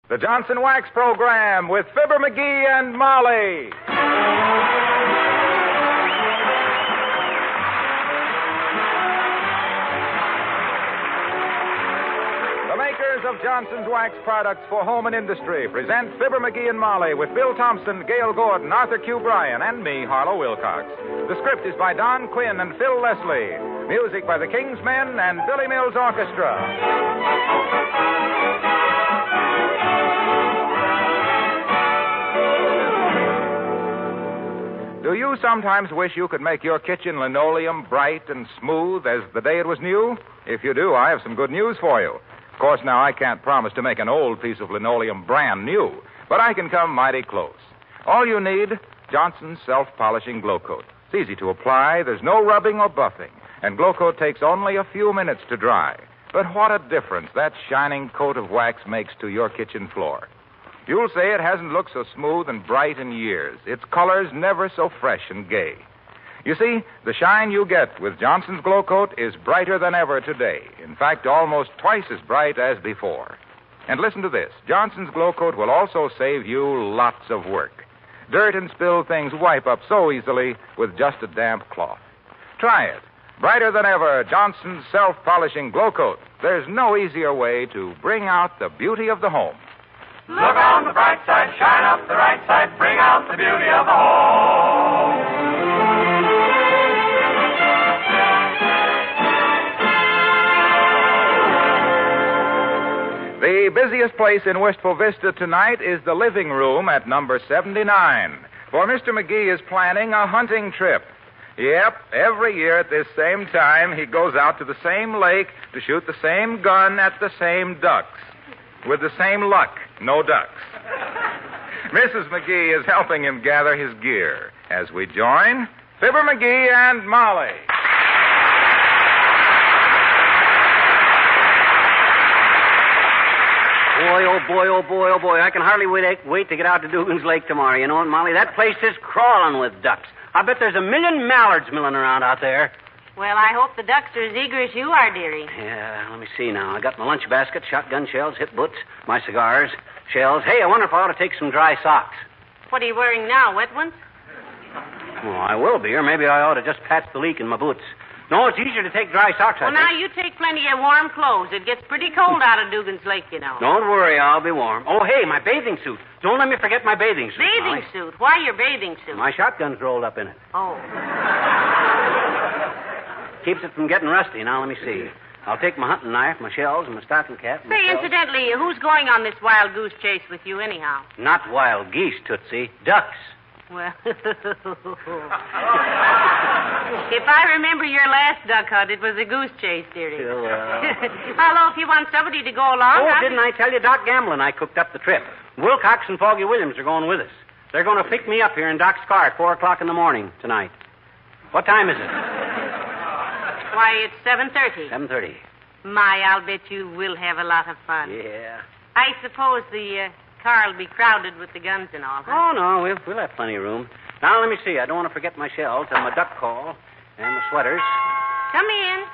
The Johnson Wax Program with Fibber McGee and Molly. The makers of Johnson's Wax products for home and industry present Fibber McGee and Molly with Bill Thompson, Gail Gordon, Arthur Q. Bryan, and me, Harlow Wilcox. The script is by Don Quinn and Phil Leslie. Music by the King's Men and Billy Mills Orchestra. Do you sometimes wish you could make your kitchen linoleum bright and smooth as the day it was new? If you do, I have some good news for you. Of course, now I can't promise to make an old piece of linoleum brand new, but I can come mighty close. All you need, Johnson's self-polishing glow coat. It's easy to apply, there's no rubbing or buffing, and glow coat takes only a few minutes to dry. But what a difference that shining coat of wax makes to your kitchen floor. You'll say it hasn't looked so smooth and bright in years. Its color's never so fresh and gay. You see, the shine you get with Johnson's Glow Coat is brighter than ever today. In fact, almost twice as bright as before. And listen to this. Johnson's Glow Coat will also save you lots of work. Dirt and spilled things wipe up so easily with just a damp cloth. Try it. Brighter than ever, Johnson's self-polishing Glow Coat. There's no easier way to bring out the beauty of the home. Look on the bright side, shine up the right side, bring out the beauty of the home. The busiest place in Wistful Vista tonight is the living room at number 79. For Mr. McGee is planning a hunting trip. Yep, every year at this same time, he goes out to the same lake to shoot the same gun at the same ducks. With the same luck, no ducks. Mrs. McGee is helping him gather his gear as we join Fibber McGee and Molly. Boy, oh boy, oh boy, oh boy. I can hardly wait to get out to Dugan's Lake tomorrow, you know, and Molly, that place is crawling with ducks. I bet there's a million mallards milling around out there. Well, I hope the ducks are as eager as you are, dearie. Yeah, let me see now. I got my lunch basket, shotgun shells, hip boots, my cigars, shells. Hey, I wonder if I ought to take some dry socks. What are you wearing now, wet ones? Well, I will be, or maybe I ought to just patch the leak in my boots. No, it's easier to take dry socks, I Well, think. now you take plenty of warm clothes. It gets pretty cold out of Dugan's Lake, you know. Don't worry, I'll be warm. Oh, hey, my bathing suit. Don't let me forget my bathing suit. Bathing Molly. suit? Why your bathing suit? My shotgun's rolled up in it. Oh. Keeps it from getting rusty. Now, let me see. I'll take my hunting knife, my shells, and my stocking cap. Say, incidentally, who's going on this wild goose chase with you anyhow? Not wild geese, Tootsie. Ducks. Well, if I remember your last duck hunt, it was a goose chase, dearie. Although, if you want somebody to go along... Oh, didn't I tell you? Doc Gamble and I cooked up the trip. Wilcox and Foggy Williams are going with us. They're going to pick me up here in Doc's car at 4 o'clock in the morning tonight. What time is it? Why, it's 7:30. 7:30. My, I'll bet you will have a lot of fun. Yeah. I suppose the car will be crowded with the guns and all, huh? Oh, no, we'll have plenty of room. Now, let me see. I don't want to forget my shells and my duck call and the sweaters. Come in.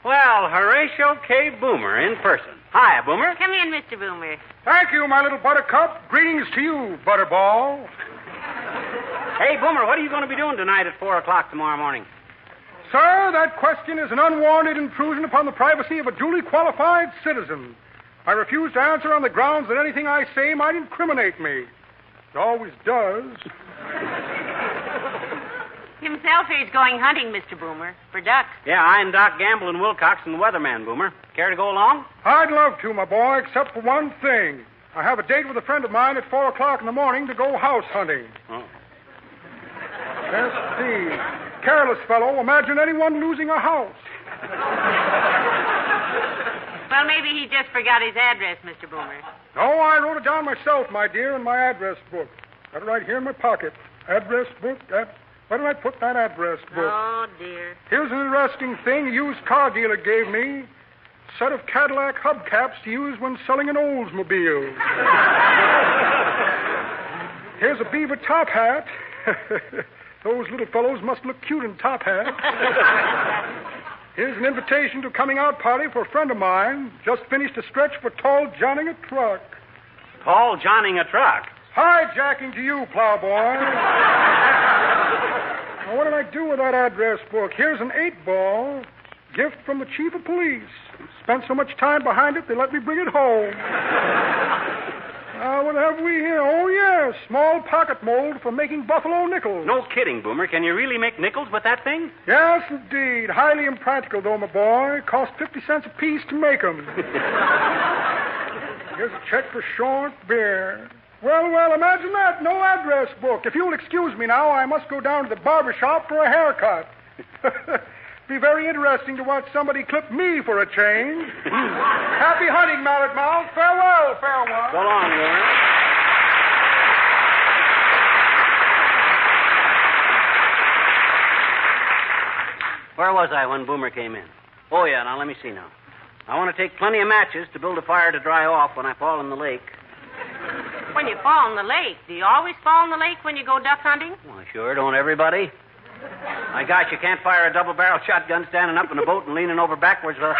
Well, Horatio K. Boomer in person. Hi, Boomer. Come in, Mr. Boomer. Thank you, my little buttercup. Greetings to you, Butterball. Hey, Boomer, what are you going to be doing tonight at 4 o'clock tomorrow morning? Sir, that question is an unwarranted intrusion upon the privacy of a duly qualified citizen. I refuse to answer on the grounds that anything I say might incriminate me. It always does. Himself he's going hunting, Mr. Boomer, for ducks. Yeah, I and Doc Gamble and Wilcox and the weatherman, Boomer. Care to go along? I'd love to, my boy, except for one thing. I have a date with a friend of mine at 4 o'clock in the morning to go house hunting. Oh. Let's see. Careless fellow. Imagine anyone losing a house. Well, maybe he just forgot his address, Mr. Boomer. No, I wrote it down myself, my dear, in my address book. Got it right here in my pocket. Address book. Where did I put that address book? Oh, dear. Here's an interesting thing a used car dealer gave me. Set of Cadillac hubcaps to use when selling an Oldsmobile. Here's a beaver top hat. Those little fellows must look cute in top hats. Here's an invitation to a coming out party for a friend of mine. Just finished a stretch for tall Johnny a truck. Paul Johnning a truck. Hijacking to you, plowboy. Now, what did I do with that address book? Here's an 8-ball. Gift from the chief of police. Spent so much time behind it, they let me bring it home. What have we here? Oh, yes, small pocket mold for making buffalo nickels. No kidding, Boomer. Can you really make nickels with that thing? Yes, indeed. Highly impractical, though, my boy. Cost 50 cents a piece to make them. Here's a check for short beer. Well, imagine that. No address book. If you'll excuse me now, I must go down to the barber shop for a haircut. Be very interesting to watch somebody clip me for a change. Happy hunting, Mallet Mouth. Farewell. So long, Boomer. Where was I when Boomer came in? Oh, yeah, now let me see now. I want to take plenty of matches to build a fire to dry off when I fall in the lake. When you fall in the lake, do you always fall in the lake when you go duck hunting? Well, sure, don't everybody? My gosh, you can't fire a double-barrel shotgun standing up in a boat and leaning over backwards. Hey,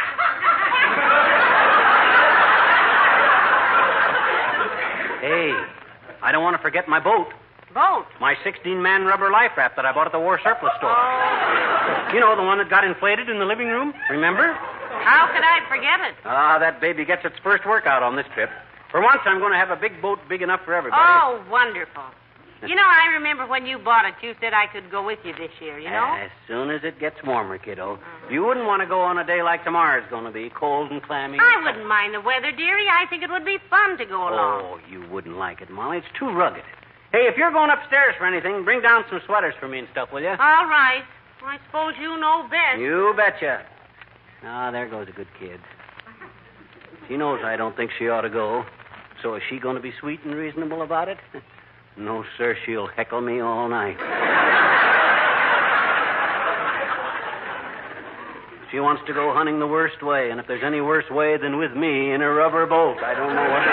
I don't want to forget my boat. Boat? My 16-man rubber life raft that I bought at the war surplus store. Oh. You know, the one that got inflated in the living room, remember? How could I forget it? That baby gets its first workout on this trip. For once, I'm going to have a big boat big enough for everybody. Oh, wonderful. You know, I remember when you bought it, you said I could go with you this year, you know? As soon as it gets warmer, kiddo. You wouldn't want to go on a day like tomorrow's going to be, cold and clammy. I wouldn't mind the weather, dearie. I think it would be fun to go along. Oh, you wouldn't like it, Molly. It's too rugged. Hey, if you're going upstairs for anything, bring down some sweaters for me and stuff, will you? All right. I suppose you know best. You betcha. There goes a good kid. She knows I don't think she ought to go. So is she going to be sweet and reasonable about it? No, sir, she'll heckle me all night. She wants to go hunting the worst way, and if there's any worse way than with me in a rubber boat, I don't know what it is.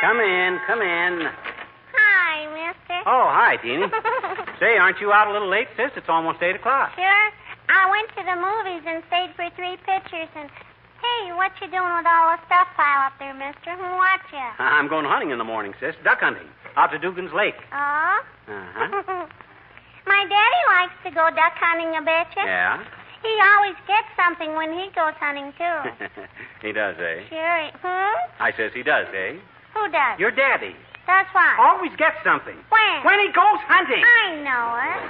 Come in. Hi, mister. Oh, hi, Teeny. Say, aren't you out a little late, sis? It's almost 8 o'clock. Sure. I went to the movies and stayed for 3 pictures, and... Hey, what you doing with all the stuff pile up there, mister? Who watch you? I'm going hunting in the morning, sis. Duck hunting. Out to Dugan's Lake. Oh? Uh-huh. My daddy likes to go duck hunting, I betcha. Yeah? He always gets something when he goes hunting, too. He does, eh? Sure. I says he does, eh? Who does? Your daddy. That's what? Always gets something. When? When he goes hunting. I know it.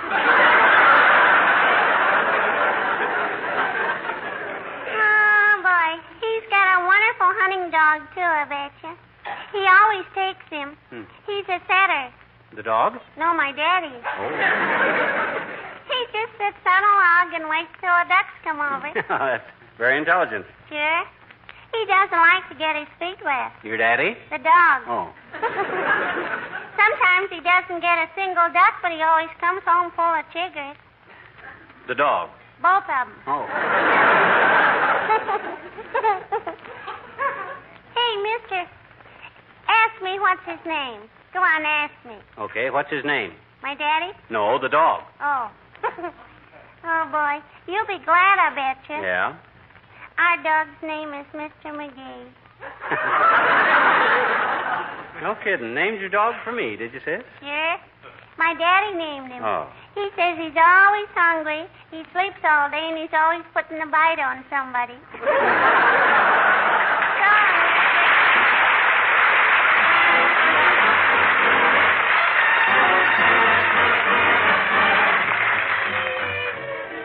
Oh, boy. He's got a wonderful hunting dog, too, I betcha. He always takes him. He's a setter. The dog? No, my daddy. Oh. He just sits on a log and waits till the ducks come over. That's very intelligent. Sure. He doesn't like to get his feet wet. Your daddy? The dog. Oh. Sometimes he doesn't get a single duck, but he always comes home full of chiggers. The dog? Both of them. Oh. Hey, mister, ask me what's his name. Go on, ask me. Okay, what's his name? My daddy? No, the dog. Oh. Oh, boy. You'll be glad, I betcha. Yeah? Our dog's name is Mr. McGee. No kidding. Named your dog for me, did you, sis? Sure. My daddy named him. Oh. He says he's always hungry, he sleeps all day, and he's always putting a bite on somebody.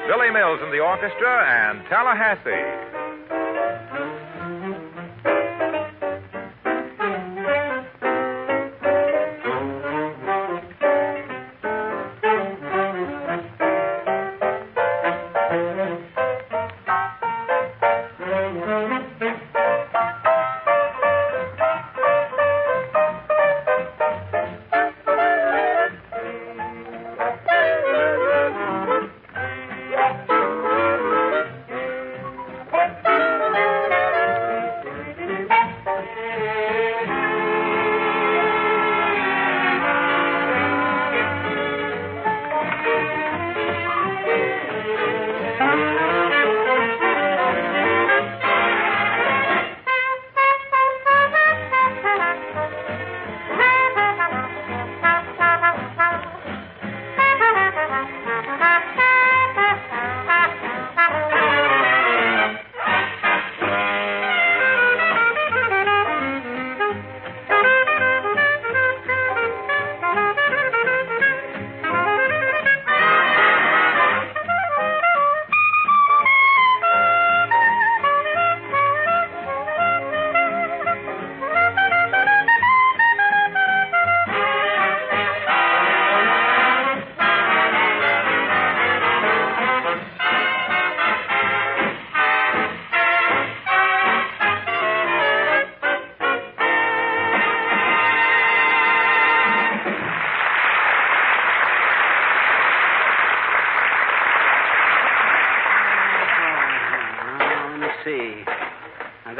Billy Mills in the orchestra and Tallahassee.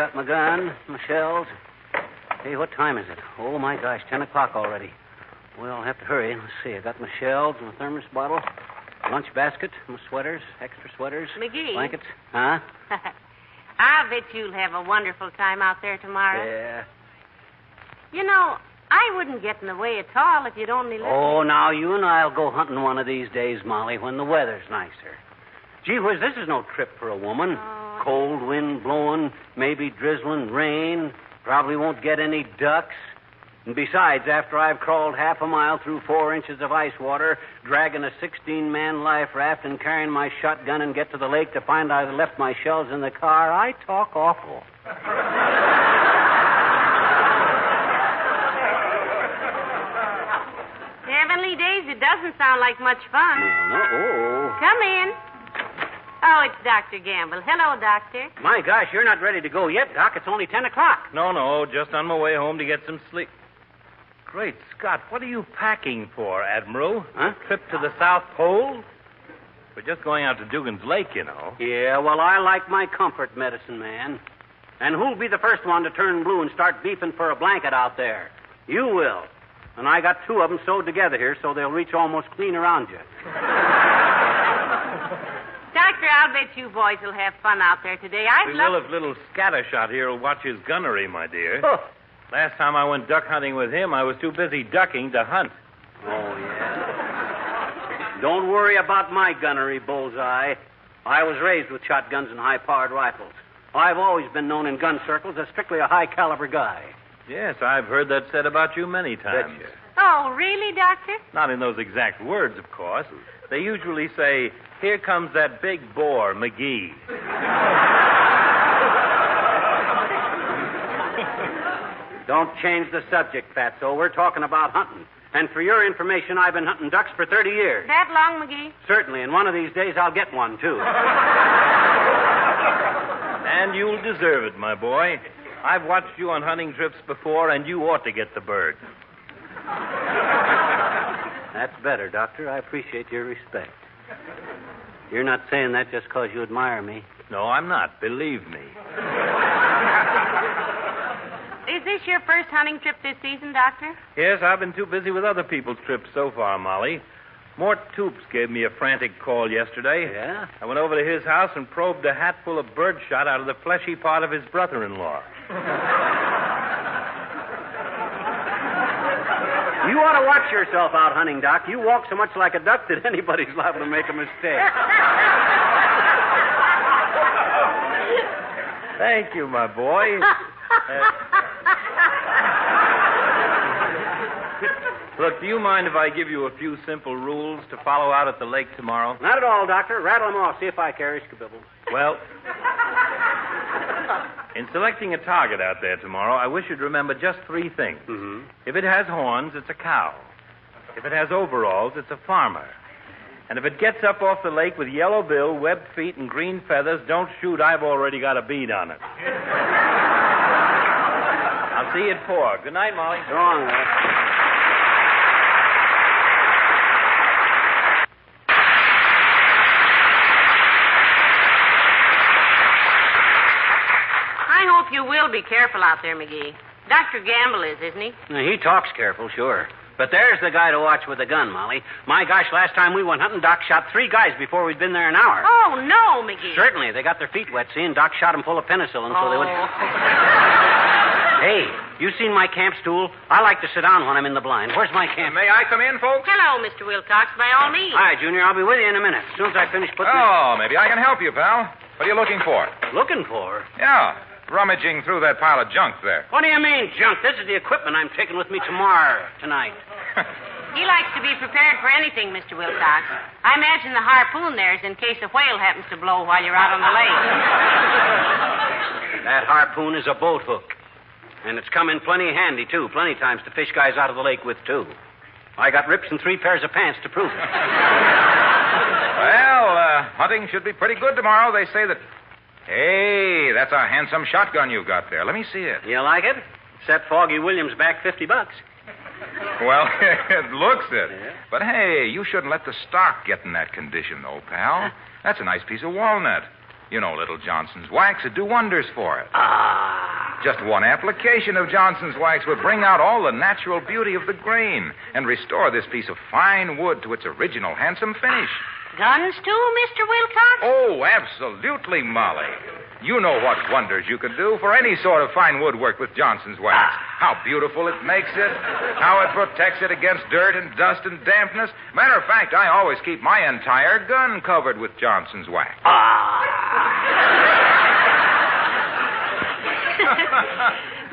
got my gun, my shells. Hey, what time is it? Oh, my gosh, 10 o'clock already. Well, I'll have to hurry. Let's see. I got my shells, my thermos bottle, lunch basket, my sweaters, extra sweaters, McGee. blankets. Huh? I'll bet you'll have a wonderful time out there tomorrow. Yeah. You know, I wouldn't get in the way at all if you'd only let me. Oh, now you and I'll go hunting one of these days, Molly, when the weather's nicer. Gee whiz, this is no trip for a woman. Oh. Cold wind blowing, maybe drizzling rain. Probably won't get any ducks. And besides, after I've crawled half a mile through 4 inches of ice water, dragging a 16-man life raft and carrying my shotgun and get to the lake to find I left my shells in the car, I talk awful. Heavenly days, it doesn't sound like much fun. No. Oh. Come in. Oh, it's Dr. Gamble. Hello, Doctor. My gosh, you're not ready to go yet, Doc. It's only 10 o'clock. No, just on my way home to get some sleep. Great Scott, what are you packing for, Admiral? Huh? A trip to the South Pole? We're just going out to Dugan's Lake, you know. Yeah, well, I like my comfort medicine, man. And who'll be the first one to turn blue and start beefing for a blanket out there? You will. And I got 2 of them sewed together here so they'll reach almost clean around you. Doctor, I'll bet you boys will have fun out there today. We will if little scattershot here will watch his gunnery, my dear. Oh. Last time I went duck hunting with him, I was too busy ducking to hunt. Oh, yeah. Don't worry about my gunnery, Bullseye. I was raised with shotguns and high-powered rifles. I've always been known in gun circles as strictly a high-caliber guy. Yes, I've heard that said about you many times. Betcha. Oh, really, Doctor? Not in those exact words, of course. They usually say, "Here comes that big boar, McGee." Don't change the subject, Fatso. We're talking about hunting. And for your information, I've been hunting ducks for 30 years. That long, McGee? Certainly, and one of these days I'll get one, too. And you'll deserve it, my boy. I've watched you on hunting trips before, and you ought to get the bird. That's better, Doctor. I appreciate your respect. You're not saying that just because you admire me. No, I'm not. Believe me. Is this your first hunting trip this season, Doctor? Yes, I've been too busy with other people's trips so far, Molly. Mort Toops gave me a frantic call yesterday. Yeah? I went over to his house and probed a hatful of birdshot out of the fleshy part of his brother-in-law. You ought to watch yourself out hunting, Doc. You walk so much like a duck that anybody's liable to make a mistake. Thank you, my boy. Look, do you mind if I give you a few simple rules to follow out at the lake tomorrow? Not at all, Doctor. Rattle them off. See if I carry skibibble. Well, in selecting a target out there tomorrow, I wish you'd remember just 3 things. Mm-hmm. If it has horns, it's a cow. If it has overalls, it's a farmer. And if it gets up off the lake with yellow bill, webbed feet, and green feathers, don't shoot. I've already got a bead on it. I'll see you at 4. Good night, Molly. Go on, Will. I hope you will be careful out there, McGee. Dr. Gamble is, isn't he? Now, he talks careful, sure. But there's the guy to watch with a gun, Molly. My gosh, last time we went hunting, Doc shot 3 guys before we'd been there an hour. Oh, no, McGee. Certainly. They got their feet wet, see, and Doc shot them full of penicillin so they would... Hey, you seen my camp stool? I like to sit down when I'm in the blind. Where's my camp? May I come in, folks? Hello, Mr. Wilcox, by all means. Hi, Junior. I'll be with you in a minute. As soon as I finish putting... Oh, maybe I can help you, pal. What are you looking for? Looking for? Yeah, rummaging through that pile of junk there. What do you mean, junk? This is the equipment I'm taking with me tonight. He likes to be prepared for anything, Mr. Wilcox. I imagine the harpoon there is in case a whale happens to blow while you're out on the lake. That harpoon is a boat hook. And it's come in plenty handy, too. Plenty times to fish guys out of the lake with, too. I got rips and 3 pairs of pants to prove it. Well, hunting should be pretty good tomorrow. They say that... Hey, that's a handsome shotgun you've got there. Let me see it. You like it? Set Foggy Williams back $50. Well, it looks it. Yeah. But hey, you shouldn't let the stock get in that condition, though, pal. That's a nice piece of walnut. You know, little Johnson's wax would do wonders for it. Ah. Just one application of Johnson's wax would bring out all the natural beauty of the grain and restore this piece of fine wood to its original handsome finish. Guns, too, Mr. Wilcox? Oh, absolutely, Molly. You know what wonders you can do for any sort of fine woodwork with Johnson's wax. How beautiful it makes it, how it protects it against dirt and dust and dampness. Matter of fact, I always keep my entire gun covered with Johnson's wax.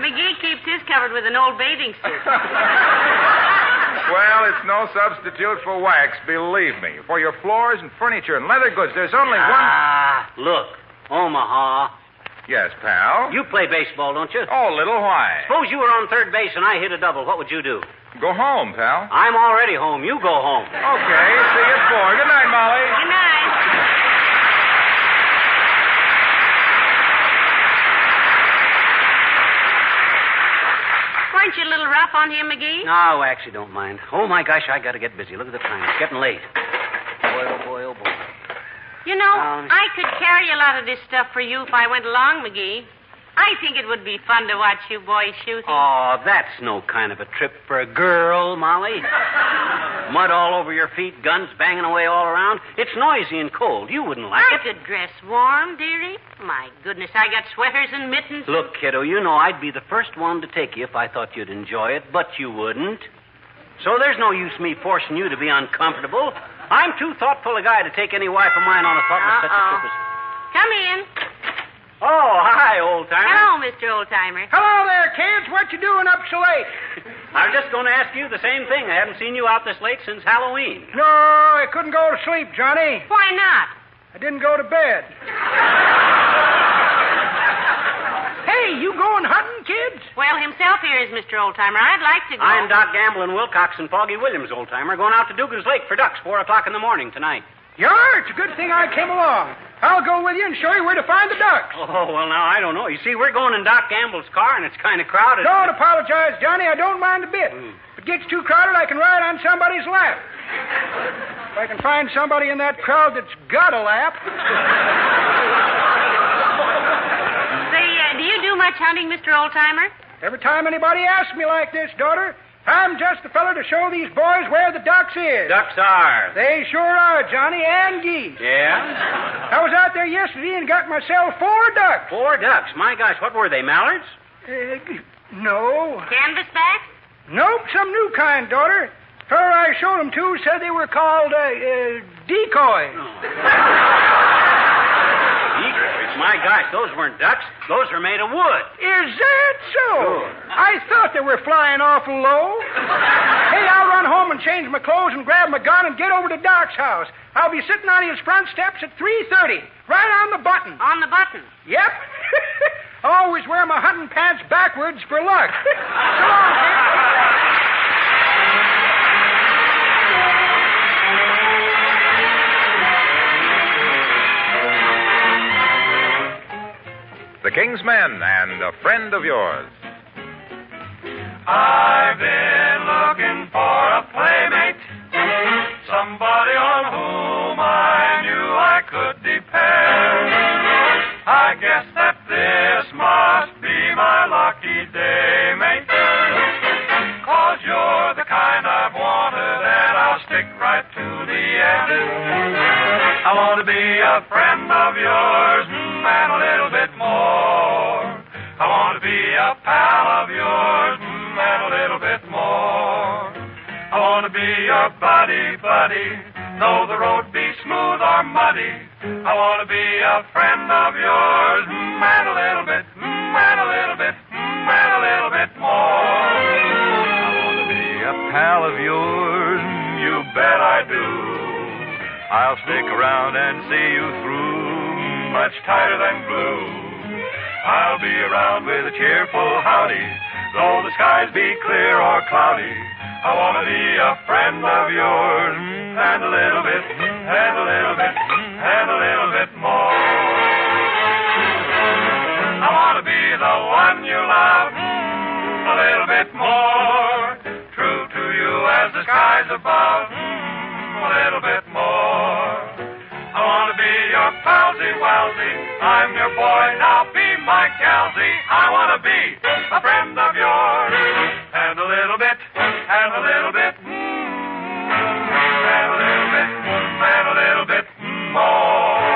McGee keeps his covered with an old bathing suit. Well, it's no substitute for wax, believe me. For your floors and furniture and leather goods, there's only one... Look, Omaha. Yes, pal? You play baseball, don't you? Oh, little why? Suppose you were on third base and I hit a double. What would you do? Go home, pal. I'm already home. You go home. Okay, see you at 4. Good night, Molly. Good night. Weren't you a little rough on him, McGee? No, actually, don't mind. Oh, my gosh, I got to get busy. Look at the time. It's getting late. Boy, oh, boy, oh, boy. You know, I could carry a lot of this stuff for you if I went along, McGee. I think it would be fun to watch you boys shooting. Oh, that's no kind of a trip for a girl, Molly. Mud all over your feet, guns banging away all around. It's noisy and cold. You wouldn't like I it. could dress warm, dearie. My goodness, I got sweaters and mittens. Look, kiddo, you know I'd be the first one to take you if I thought you'd enjoy it, but you wouldn't. So there's no use me forcing you to be uncomfortable. I'm too thoughtful a guy to take any wife of mine on a thoughtless such a trip as... Come in. Oh, hi, old-timer. Hello, Mr. Old-Timer. Hello there, kids. What you doing up so late? I was just going to ask you the same thing. I haven't seen you out this late since Halloween. No, I couldn't go to sleep, Johnny. Why not? I didn't go to bed. Hey, you going hunting, kids? Well, himself here is Mr. Old-Timer. I'd like to go. I'm Doc Gamble and Wilcox and Foggy Williams, old-timer, going out to Dugan's Lake for ducks, 4 o'clock in the morning tonight. You are? It's a good thing I came along. I'll go with you and show you where to find the ducks. Oh, well, now, I don't know. You see, we're going in Doc Gamble's car, and it's kind of crowded. Don't apologize, Johnny. I don't mind a bit. If it gets too crowded, I can ride on somebody's lap. If I can find somebody in that crowd that's got a lap. Say, do you do much hunting, Mr. Old-Timer? Every time anybody asks me like this, daughter, I'm just the fella to show these boys where the ducks is. Ducks are. They sure are, Johnny, and geese. Yeah? I was out there yesterday and got myself 4 ducks. 4 ducks. My gosh, what were they, mallards? No. Canvasback? Nope, some new kind, daughter. Fellow I showed them to said they were called, decoys. Decoys? My gosh, those weren't ducks. Those were made of wood. Is that so? Sure. I thought they were flying awful low. Hey, I'll run home and change my clothes and grab my gun and get over to Doc's house. I'll be sitting on his front steps at 3:30, right on the button. On the button. Yep. Always wear my hunting pants backwards for luck. So long, kid. The King's Men and a Friend of Yours. I've been looking for a playmate, somebody on whom I knew I could depend. I guess that this must be my lucky day, mate, 'cause you're the kind I've wanted and I'll stick right to the end. I want to be a friend of yours and a little bit more. I want to be a pal of yours and a little bit more. I want to be your buddy, though the road be smooth or muddy. I want to be a friend of yours and a little bit, and a little bit, and a little bit more. I want to be a pal of yours, you bet I do. I'll stick around and see you through, much tighter than glue. I'll be around with a cheerful howdy, though the skies be clear or cloudy. I want to be a friend of yours, and a little bit, and a little bit, and a little bit more. I want to be the one you love, a little bit more. True to you as the skies above, a little bit more. I want to be your palsy swellsy. I'm your boy, now be my Kelsey. I want to be a friend of yours. And a little bit, and a little bit, and a little bit, and a little bit more.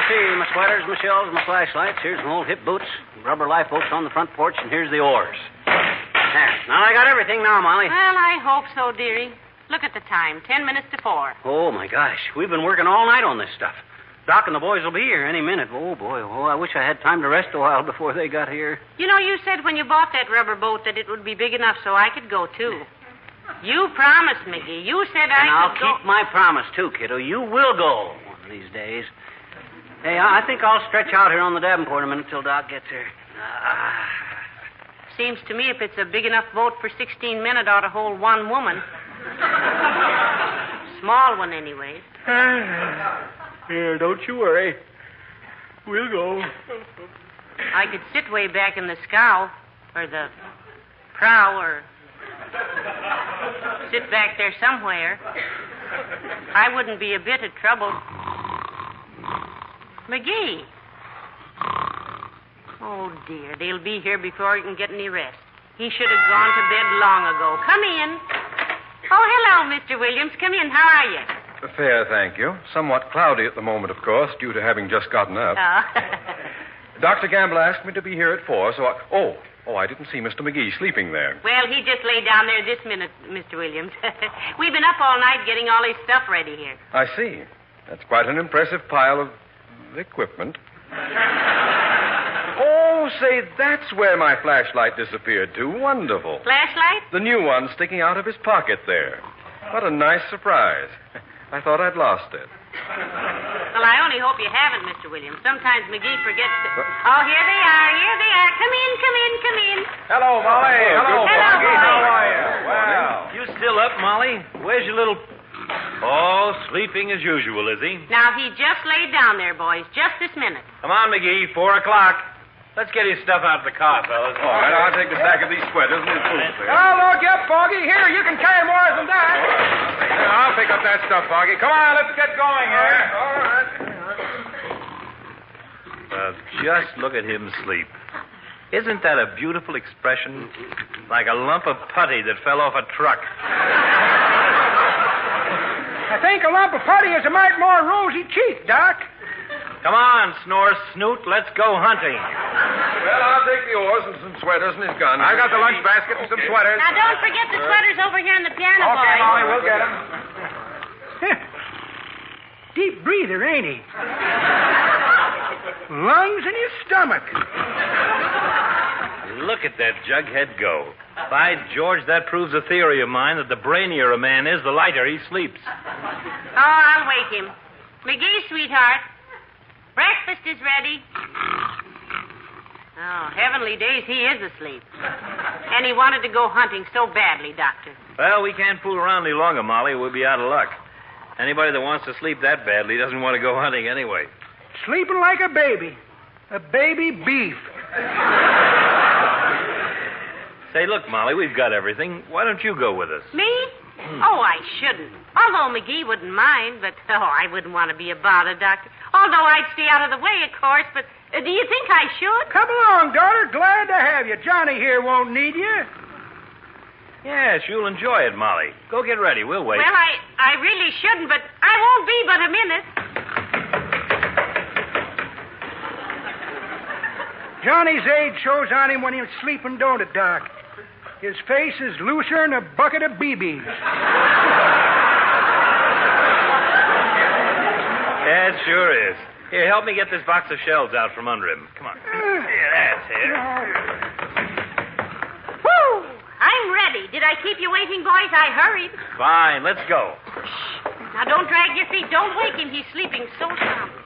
See, my sweaters, my shells, my flashlights. Here's my old hip boots, rubber lifeboats on the front porch, and here's the oars. There. Now I got everything now, Molly. Well, I hope so, dearie. Look at the time, 10 minutes to 4. Oh, my gosh. We've been working all night on this stuff. Doc and the boys will be here any minute. Oh, boy. Oh, I wish I had time to rest a while before they got here. You know, you said when you bought that rubber boat that it would be big enough so I could go, too. You promised, McGee. You said and I could go. I'll keep my promise, too, kiddo. You will go one of these days. Hey, I think I'll stretch out here on the Davenport a minute till Doc gets here. Seems to me if it's a big enough boat for 16 men, it ought to hold one woman. Small one, anyway. Here, don't you worry. We'll go. I could sit way back in the scow, or the prow, or sit back there somewhere. I wouldn't be a bit of trouble. McGee. Oh, dear. They'll be here before he can get any rest. He should have gone to bed long ago. Come in. Oh, hello, Mr. Williams. Come in. How are you? Fair, thank you. Somewhat cloudy at the moment, of course, due to having just gotten up. Oh. Dr. Gamble asked me to be here at 4, so I didn't see Mr. McGee sleeping there. Well, he just lay down there this minute, Mr. Williams. We've been up all night getting all his stuff ready here. I see. That's quite an impressive pile of equipment. Oh, say, that's where my flashlight disappeared to. Wonderful. Flashlight? The new one sticking out of his pocket there. What a nice surprise. I thought I'd lost it. Well, I only hope you haven't, Mr. Williams. Sometimes McGee forgets to... Oh, here they are. Here they are. Come in, come in, come in. Hello, Molly. Hello, Foggy. Boy. How are you? Well, you still up, Molly? Where's your little... Oh, sleeping as usual, is he? Now, he just laid down there, boys, just this minute. Come on, McGee, 4 o'clock. Let's get his stuff out of the car, fellas. All right, I'll take a stack of these sweaters and his boots there. I'll load you up, Foggy. Here, you can carry more than that. I'll pick up that stuff, Foggy. Come on, let's get going here. All right. Just look at him sleep. Isn't that a beautiful expression? Like a lump of putty that fell off a truck. I think a lump of putty is a mite more rosy cheek, Doc. Come on, Snore Snoot, let's go hunting. Well, I'll take the oars and some sweaters and his gun. I've got the lunch basket and some sweaters. Now, don't forget the sweaters over here in the piano, Okay, boys. Molly, we'll get them. Deep breather, ain't he? Lungs in his stomach. Look at that jughead go. By George, that proves a theory of mine that the brainier a man is, the lighter he sleeps. Oh, I'll wake him. McGee, sweetheart. Breakfast is ready. Oh, heavenly days, he is asleep. And he wanted to go hunting so badly, Doctor. Well, we can't fool around any longer, Molly. We'll be out of luck. Anybody that wants to sleep that badly doesn't want to go hunting anyway. Sleeping like a baby. A baby beef. Say, look, Molly, we've got everything. Why don't you go with us? Me? Oh, I shouldn't. Although McGee wouldn't mind, but, I wouldn't want to be a bother, Doctor. Although I'd stay out of the way, of course, but do you think I should? Come along, daughter. Glad to have you. Johnny here won't need you. Yes, you'll enjoy it, Molly. Go get ready. We'll wait. Well, I really shouldn't, but I won't be but a minute. Johnny's age shows on him when he's sleeping, don't it, Doc? His face is looser than a bucket of BBs. Yeah, it sure is. Here, help me get this box of shells out from under him. Come on. Here, that's it. Woo! I'm ready. Did I keep you waiting, boys? I hurried. Fine, let's go. Now, don't drag your feet. Don't wake him. He's sleeping so soundly.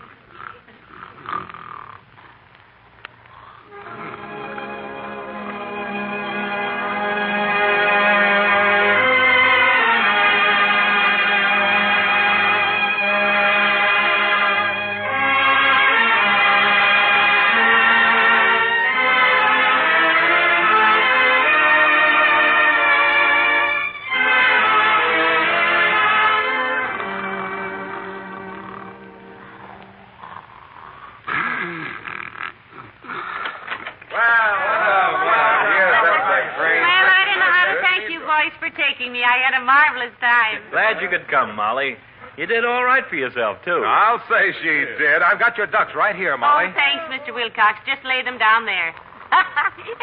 taking me. I had a marvelous time. Glad you could come, Molly. You did all right for yourself, too. I'll say she did. I've got your ducks right here, Molly. Oh, thanks, Mr. Wilcox. Just lay them down there.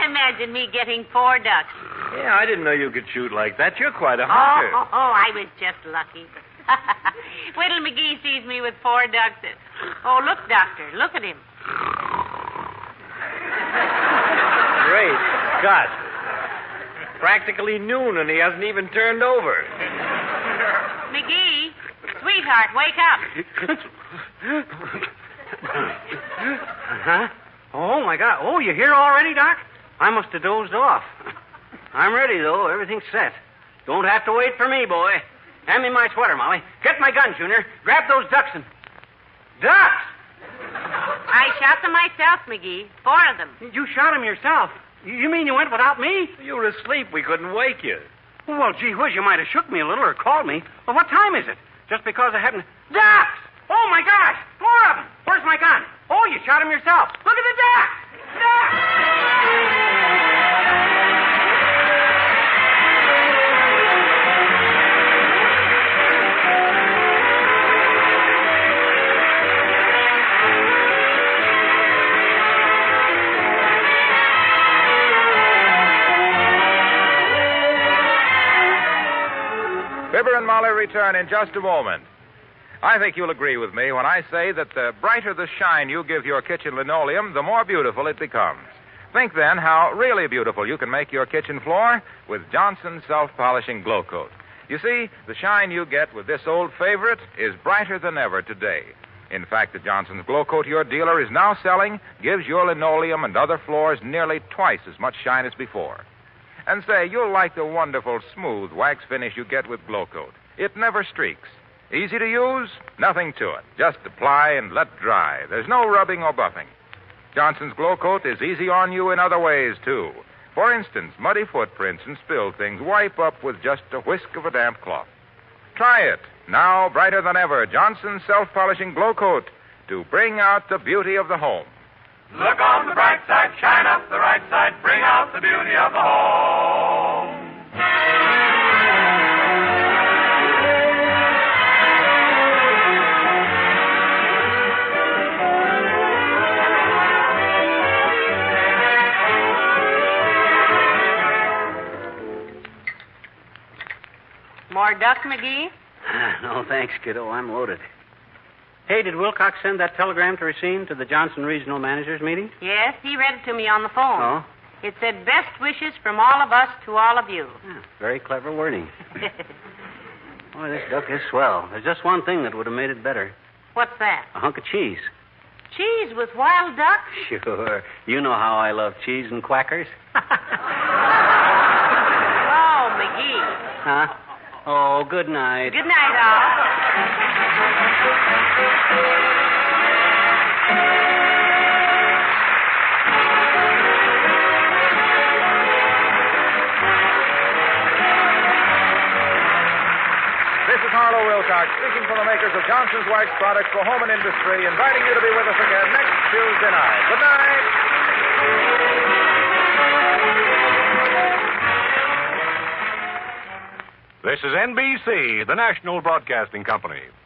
Imagine me getting 4 ducks. Yeah, I didn't know you could shoot like that. You're quite a hunter. I was just lucky. Wait till McGee sees me with 4 ducks. Oh, look, Doctor. Look at him. Great Scott. Practically noon, and he hasn't even turned over. McGee, sweetheart, wake up. Huh? Oh, my God. Oh, you're here already, Doc? I must have dozed off. I'm ready, though. Everything's set. Don't have to wait for me, boy. Hand me my sweater, Molly. Get my gun, Junior. Grab those ducks and... Ducks! I shot them myself, McGee. 4 of them. You shot them yourself. You mean you went without me? You were asleep. We couldn't wake you. Well, gee whiz, you might have shook me a little or called me. Well, what time is it? Just because I haven't... Ducks! Oh, my gosh! 4 of them! Where's my gun? Oh, you shot them yourself. Look at the ducks! Ducks! Fibber and Molly return in just a moment. I think you'll agree with me when I say that the brighter the shine you give your kitchen linoleum, the more beautiful it becomes. Think then how really beautiful you can make your kitchen floor with Johnson's self-polishing glow coat. You see, the shine you get with this old favorite is brighter than ever today. In fact, the Johnson's glow coat your dealer is now selling gives your linoleum and other floors nearly twice as much shine as before. And say, you'll like the wonderful smooth wax finish you get with glow coat. It never streaks. Easy to use, nothing to it. Just apply and let dry. There's no rubbing or buffing. Johnson's glow coat is easy on you in other ways, too. For instance, muddy footprints and spilled things wipe up with just a whisk of a damp cloth. Try it. Now, brighter than ever, Johnson's self-polishing glow coat to bring out the beauty of the home. Look on the bright side, shine up the right side, bring out the beauty of the home. More duck, McGee? No, thanks, kiddo. I'm loaded. Hey, did Wilcox send that telegram to Racine to the Johnson Regional Managers meeting? Yes, he read it to me on the phone. Oh? It said, best wishes from all of us to all of you. Yeah, very clever wording. Boy, this duck is swell. There's just one thing that would have made it better. What's that? A hunk of cheese. Cheese with wild duck? Sure. You know how I love cheese and quackers. Oh, McGee. Huh? Oh, good night. Good night, all. This is Harlow Wilcox speaking for the makers of Johnson's Wax products for home and industry, inviting you to be with us again next Tuesday night. Good night. This is NBC, the National Broadcasting Company.